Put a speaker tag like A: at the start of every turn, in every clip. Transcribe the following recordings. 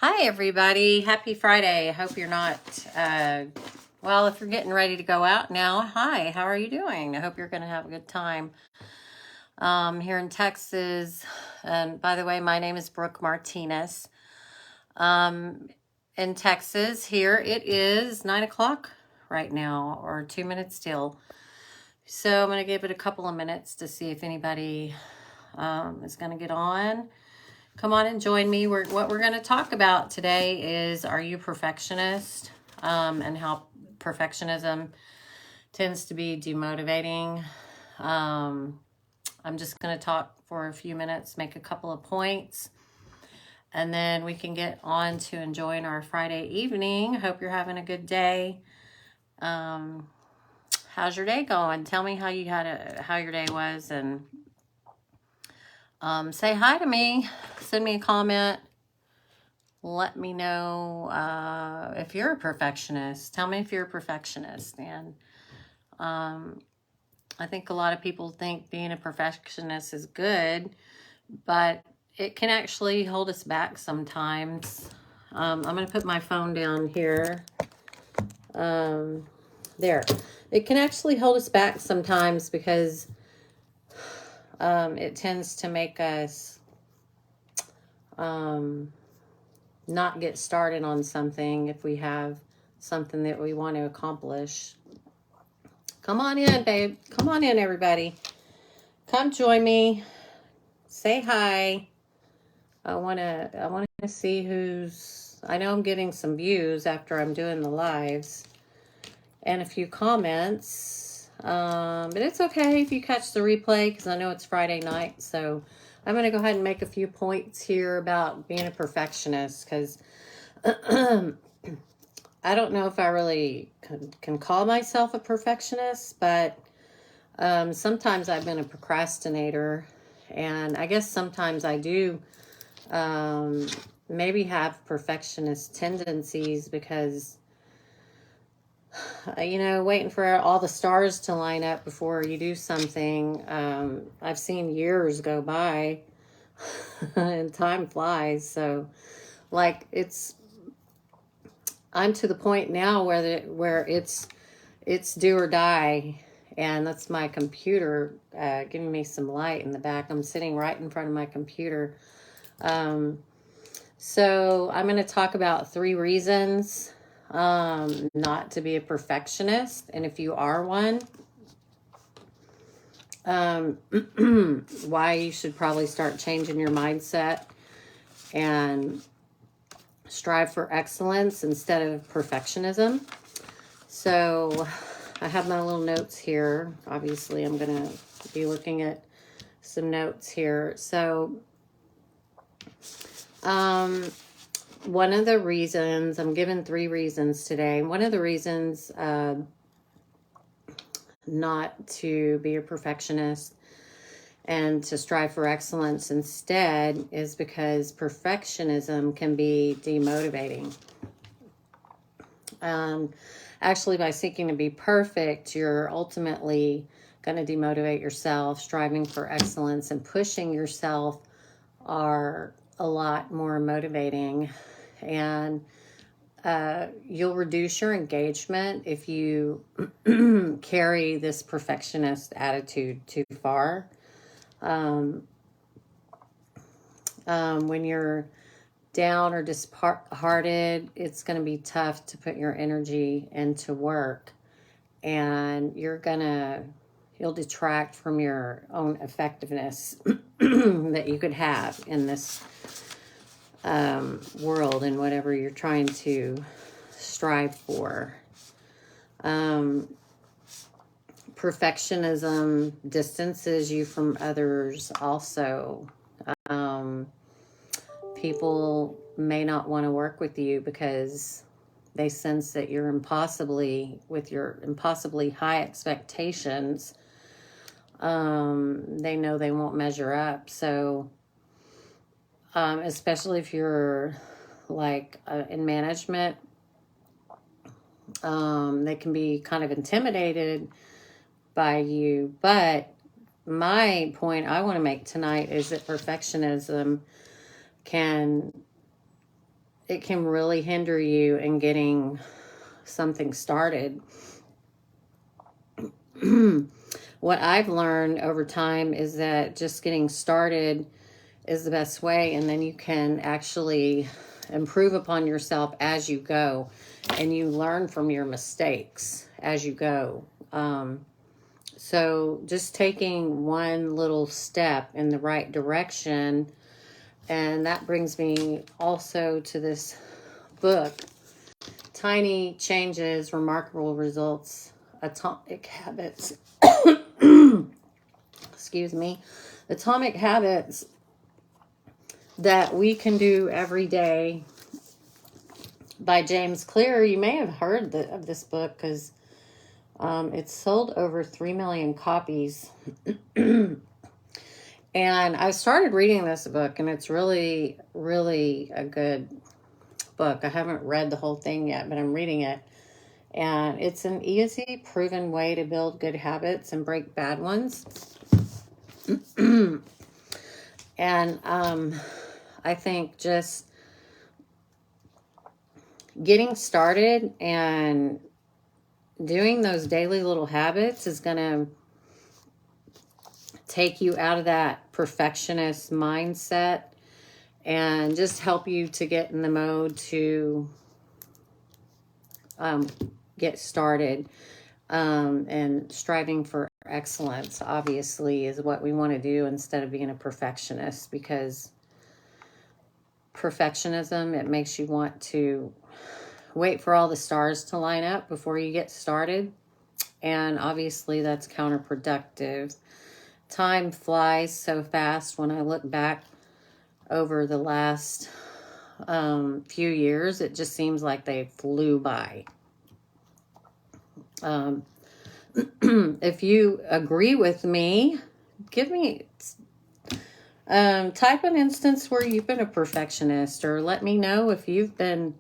A: Hi, everybody. Happy Friday. I hope you're not, well, if you're getting ready to go out now, hi, how are you doing? I hope you're going to have a good time here in Texas. And by the way, my name is Brooke Martinez. In Texas, here it is 9 o'clock right now, or 2 minutes still. So I'm going to give it a couple of minutes to see if anybody is going to get on. Come on and join me. What we're going to talk about today is, are you a perfectionist? And how perfectionism tends to be demotivating. I'm just going to talk for a few minutes, make a couple of points, and then we can get on to enjoying our Friday evening. Hope you're having a good day. How's your day going? Tell me how your day was, and say hi to me. Send me a comment. Let me know if you're a perfectionist. Tell me if you're a perfectionist. And I think a lot of people think being a perfectionist is good, but it can actually hold us back sometimes. I'm going to put my phone down here. There. It can actually hold us back sometimes because it tends to make us not get started on something if we have something that we want to accomplish. Come on in, babe. Come on in, everybody. Come join me. Say hi. I want to see who's... I know I'm getting some views after I'm doing the lives and a few comments. But it's okay if you catch the replay because I know it's Friday night, so I'm going to go ahead and make a few points here about being a perfectionist because I don't know if I really can call myself a perfectionist, but sometimes I've been a procrastinator, and I guess sometimes I do maybe have perfectionist tendencies because, waiting for all the stars to line up before you do something. I've seen years go by and time flies. So like I'm to the point now where it's do or die, and that's my computer giving me some light in the back. I'm sitting right in front of my computer. So I'm going to talk about 3 reasons not to be a perfectionist, and if you are one, why you should probably start changing your mindset and strive for excellence instead of perfectionism. So I have my little notes here. Obviously, I'm going to be looking at some notes here. So one of the reasons, I'm given 3 reasons today. One of the reasons not to be a perfectionist and to strive for excellence instead is because perfectionism can be demotivating. Actually, by seeking to be perfect, you're ultimately going to demotivate yourself. Striving for excellence and pushing yourself are a lot more motivating, and you'll reduce your engagement if you carry this perfectionist attitude too far. When you're down or disheartened, it's going to be tough to put your energy into work, and you'll detract from your own effectiveness that you could have in this world and whatever you're trying to strive for. Perfectionism distances you from others also. People may not want to work with you because they sense that with your impossibly high expectations, they know they won't measure up. So, especially if you're like in management, they can be kind of intimidated by you. But my point I want to make tonight is that perfectionism it can really hinder you in getting something started. What I've learned over time is that just getting started is the best way, and then you can actually improve upon yourself as you go, and you learn from your mistakes as you go. So just taking one little step in the right direction, and that brings me also to this book, Tiny Changes, Remarkable Results, Atomic Habits. Excuse me. Atomic Habits that we can do every day, by James Clear. You may have heard of this book because it's sold over 3 million copies. And I started reading this book, and it's really, really a good book. I haven't read the whole thing yet, but I'm reading it. And it's an easy, proven way to build good habits and break bad ones. And I think just getting started and doing those daily little habits is going to take you out of that perfectionist mindset and just help you to get in the mode to get started. And striving for excellence, obviously, is what we want to do instead of being a perfectionist, because perfectionism, it makes you want to wait for all the stars to line up before you get started. And obviously that's counterproductive. Time flies so fast. When I look back over the last few years, it just seems like they flew by. If you agree with me, give me, type an instance where you've been a perfectionist, or let me know if you've been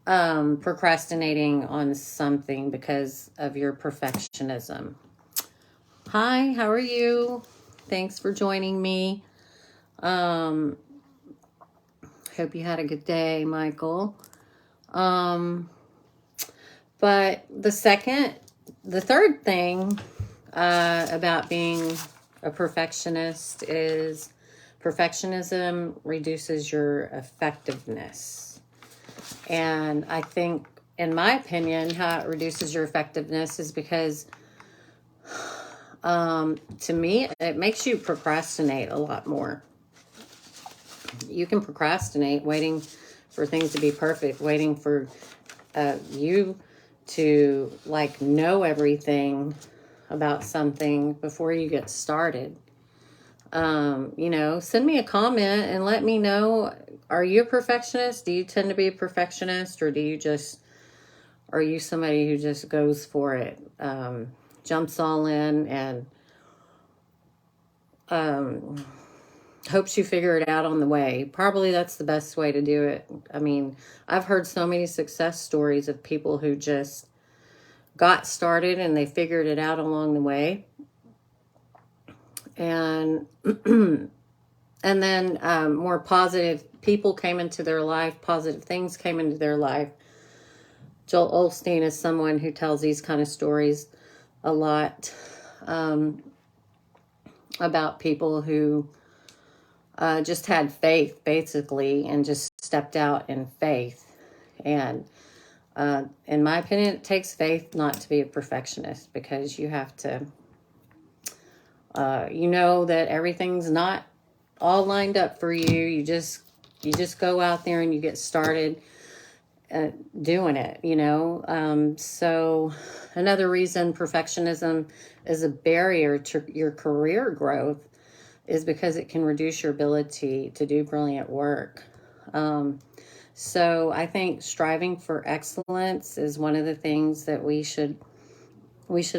A: procrastinating on something because of your perfectionism. Hi, how are you? Thanks for joining me. Hope you had a good day, Michael. But the third thing about being a perfectionist is perfectionism reduces your effectiveness. And I think, in my opinion, how it reduces your effectiveness is because, to me, it makes you procrastinate a lot more. You can procrastinate waiting for things to be perfect, waiting for you to know everything about something before you get started. Send me a comment and let me know, are you a perfectionist? Do you tend to be a perfectionist, or are you somebody who just goes for it, jumps all in, and hopes you figure it out on the way? Probably that's the best way to do it. I mean, I've heard so many success stories of people who just got started and they figured it out along the way. And and then more positive people came into their life, positive things came into their life. Joel Osteen is someone who tells these kind of stories a lot, about people who just had faith, basically, and just stepped out in faith. And in my opinion, it takes faith not to be a perfectionist, because you have to, that everything's not all lined up for you. You just go out there and you get started doing it, So another reason perfectionism is a barrier to your career growth is because it can reduce your ability to do brilliant work. So I think striving for excellence is one of the things that we should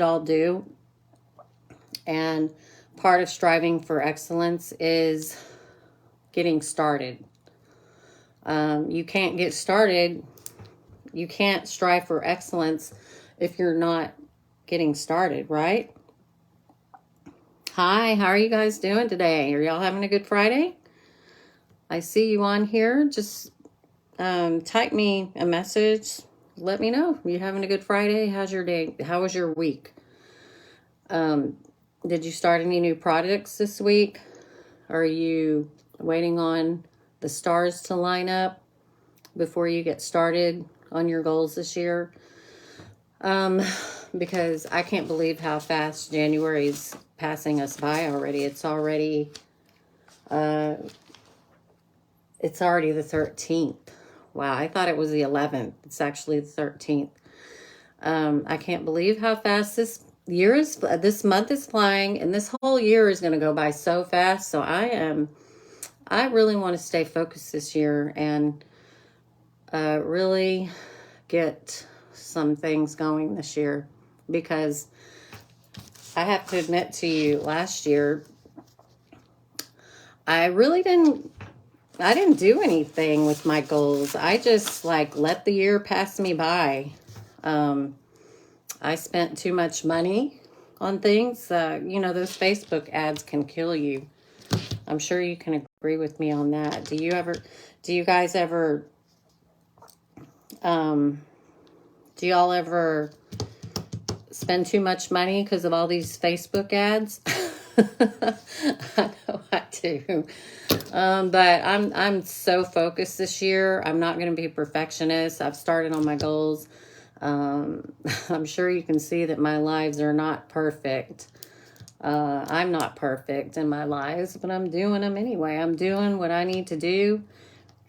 A: all do. And part of striving for excellence is getting started. You can't get started. You can't strive for excellence if you're not getting started, right? Hi, how are you guys doing today? Are y'all having a good Friday? I see you on here. Just type me a message. Let me know. You having a good Friday? How's your day? How was your week? Did you start any new projects this week? Are you waiting on the stars to line up before you get started on your goals this year? Because I can't believe how fast January's passing us by already. It's already the 13th. Wow, I thought it was the 11th. It's actually the 13th. I can't believe how fast this month is flying, and this whole year is going to go by so fast. So I really want to stay focused this year and really get some things going this year, because I have to admit to you, last year I didn't do anything with my goals. I just let the year pass me by. I spent too much money on things. Those Facebook ads can kill you. I'm sure you can agree with me on that. Do you guys ever, do y'all ever spend too much money because of all these Facebook ads? I know I do. But I'm so focused this year. I'm not going to be a perfectionist. I've started on my goals. I'm sure you can see that my lives are not perfect. I'm not perfect in my lives, but I'm doing them anyway. I'm doing what I need to do.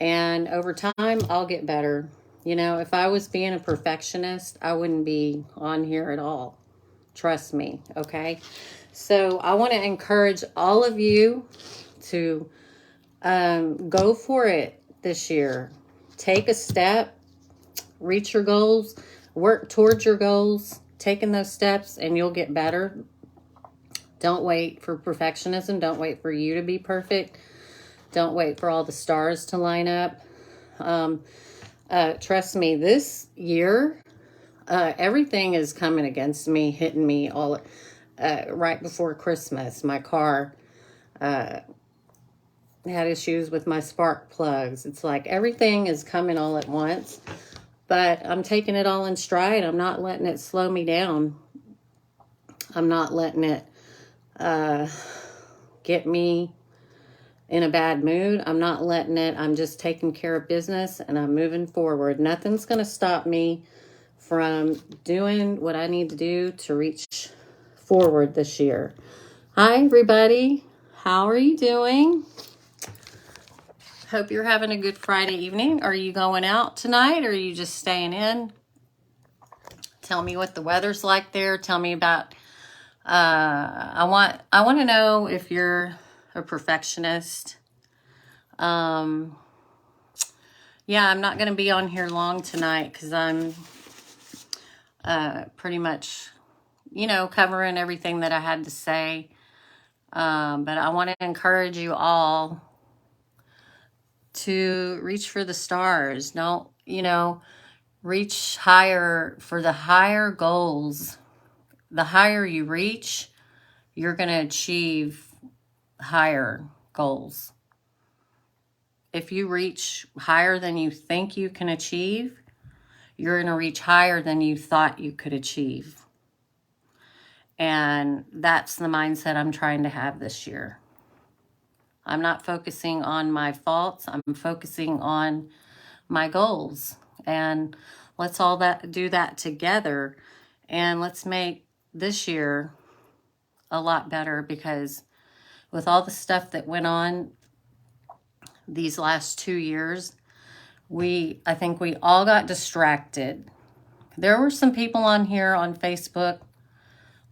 A: And over time, I'll get better. If I was being a perfectionist, I wouldn't be on here at all. Trust me, okay? So I want to encourage all of you to go for it this year. Take a step, reach your goals, work towards your goals, taking those steps, and you'll get better. Don't wait for perfectionism. Don't wait for you to be perfect. Don't wait for all the stars to line up. Trust me, this year, everything is coming against me, hitting me all right before Christmas. My car had issues with my spark plugs. It's like everything is coming all at once, but I'm taking it all in stride. I'm not letting it slow me down. I'm not letting it get me in a bad mood. I'm not letting it. I'm just taking care of business and I'm moving forward. Nothing's going to stop me from doing what I need to do to reach forward this year. Hi, everybody. How are you doing? Hope you're having a good Friday evening. Are you going out tonight or are you just staying in? Tell me what the weather's like there. Tell me about, I want to know if you're a perfectionist. Yeah, I'm not going to be on here long tonight because I'm pretty much, covering everything that I had to say. But I want to encourage you all to reach for the stars. Don't, reach higher for the higher goals. The higher you reach, you're going to achieve higher goals. If you reach higher than you think you can achieve, you're going to reach higher than you thought you could achieve. And that's the mindset I'm trying to have this year. I'm not focusing on my faults. I'm focusing on my goals. And let's all do that together. And let's make this year a lot better, because with all the stuff that went on these last 2 years, I think we all got distracted. There were some people on here on Facebook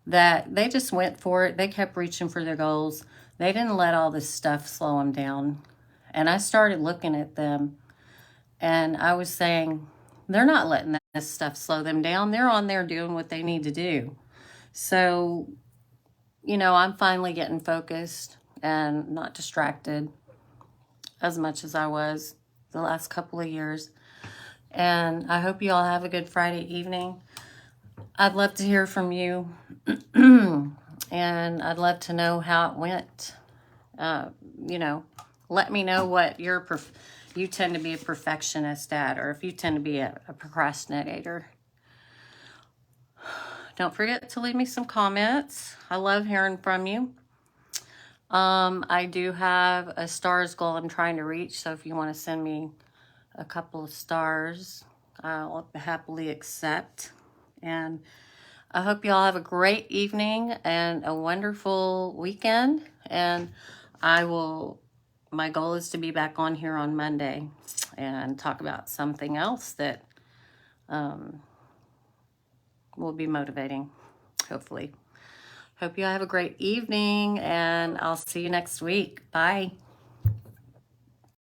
A: that they just went for it. They kept reaching for their goals. They didn't let all this stuff slow them down. And I started looking at them and I was saying, they're not letting this stuff slow them down. They're on there doing what they need to do. So, I'm finally getting focused and not distracted as much as I was the last couple of years. And I hope you all have a good Friday evening. I'd love to hear from you. And I'd love to know how it went. Let me know what your you tend to be a perfectionist at, or if you tend to be a procrastinator. Don't forget to leave me some comments. I love hearing from you. I do have a stars goal I'm trying to reach, so if you want to send me a couple of stars, I'll happily accept. And I hope you all have a great evening and a wonderful weekend. And my goal is to be back on here on Monday and talk about something else that will be motivating, hopefully. Hope you all have a great evening, and I'll see you next week. Bye.